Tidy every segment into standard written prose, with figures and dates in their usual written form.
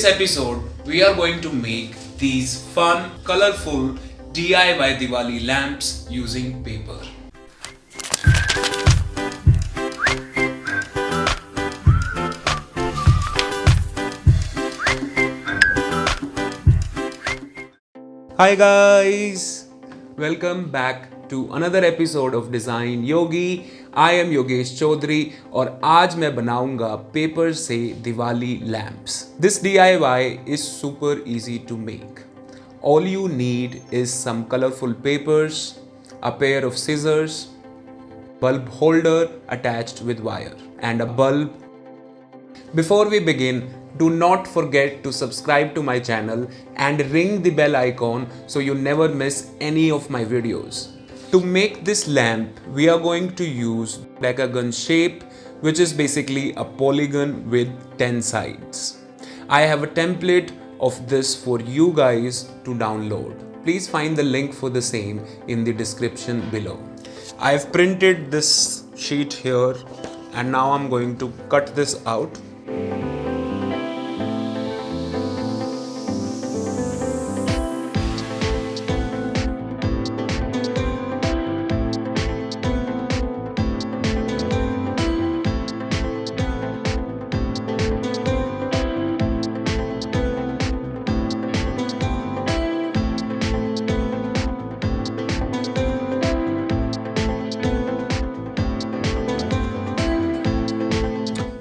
this episode, we are going to make these fun, colorful DIY Diwali lamps using paper. Hi guys! Welcome back to another episode of Design Yogi. I am Yogesh Chaudhary और आज मैं बनाऊंगा paper से Diwali lamps. This DIY is super easy to make. All you need is some colorful papers, a pair of scissors, bulb holder attached with wire, and a bulb. Before we begin, do not forget to subscribe to my channel and ring the bell icon so you never miss any of my videos. To make this lamp, we are going to use decagon shape, which is basically a polygon with 10 sides. I have a template of this for you guys to download. Please find the link for the same in the description below. I have printed this sheet here and now I'm going to cut this out.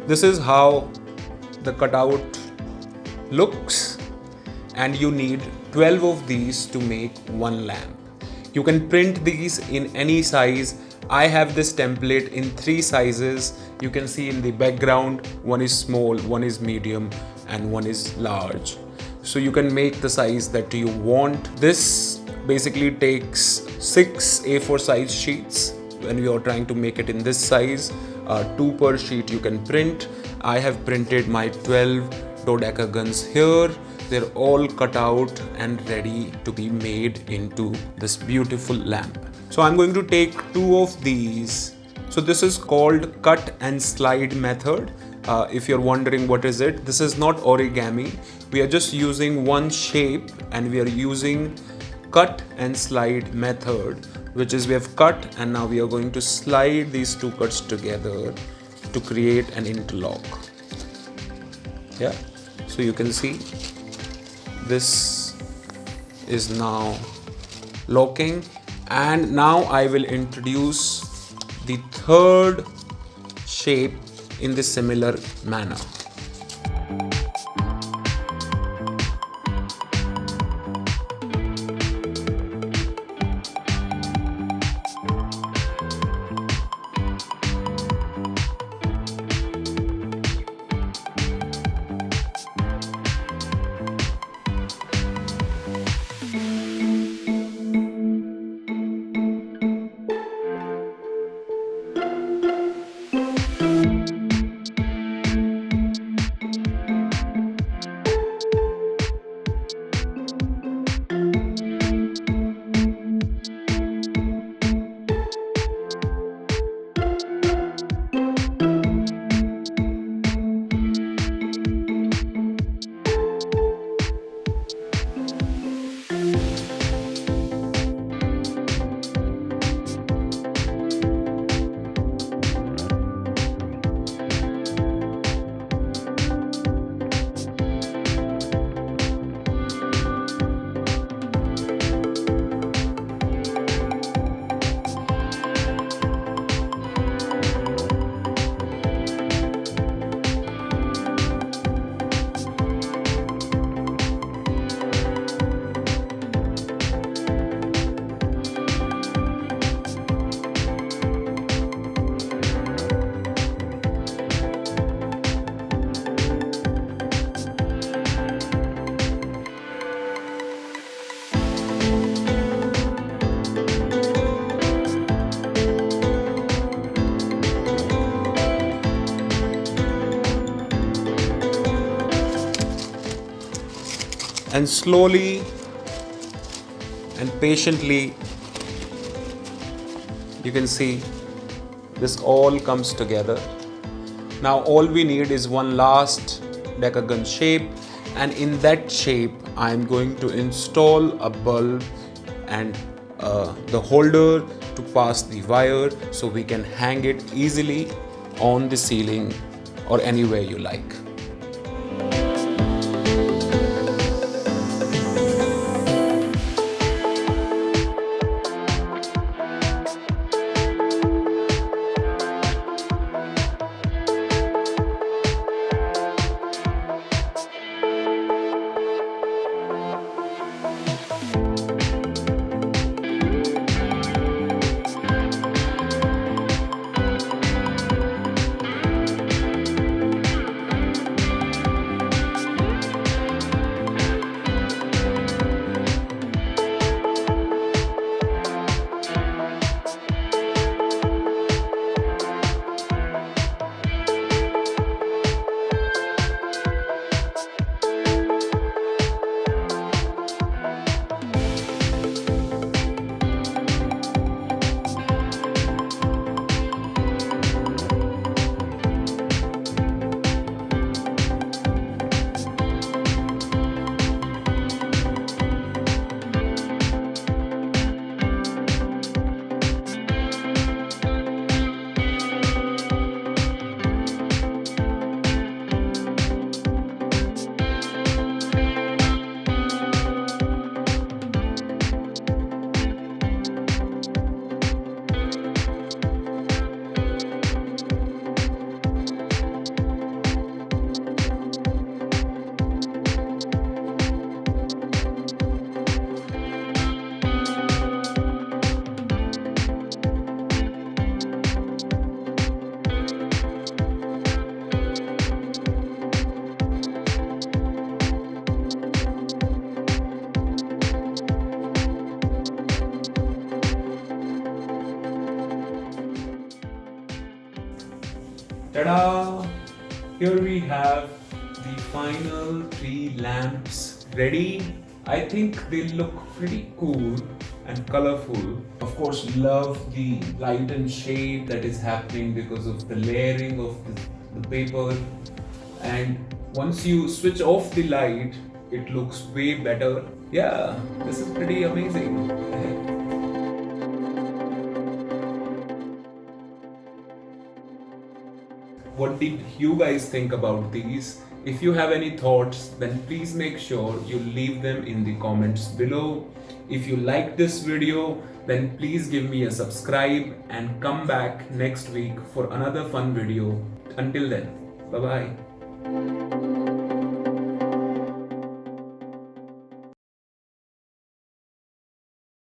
This is how the cutout looks, and you need 12 of these to make one lamp. You can print these in any size. I have this template in 3 sizes. You can see in the background, one is small, one is medium, and one is large. So you can make the size that you want. This basically takes 6 A4 size sheets when you are trying to make it in this size. 2 per sheet you can print. I have printed my 12 dodecagons here. They're all cut out and ready to be made into this beautiful lamp. So I'm going to take 2 of these. So this is called cut and slide method. If you're wondering what is it, this is not origami. We are just using one shape and we are using cut and slide method, which is we have cut and now we are going to slide these 2 cuts together to create an interlock. Yeah, so you can see this is now locking, and now I will introduce the 3rd shape in the similar manner. And slowly and patiently you can see this all comes together. Now all we need is one last decagon shape. and in that shape I'm going to install a bulb and the holder to pass the wire so we can hang it easily on the ceiling or anywhere you like. Ta-da! Here we have the final 3 lamps ready. I think they look pretty cool and colorful. Of course, love the light and shade that is happening because of the layering of the paper. And once you switch off the light, it looks way better. Yeah, this is pretty amazing. What did you guys think about these? If you have any thoughts, then please make sure you leave them in the comments below. If you like this video, then please give me a subscribe and come back next week for another fun video. Until then, bye bye.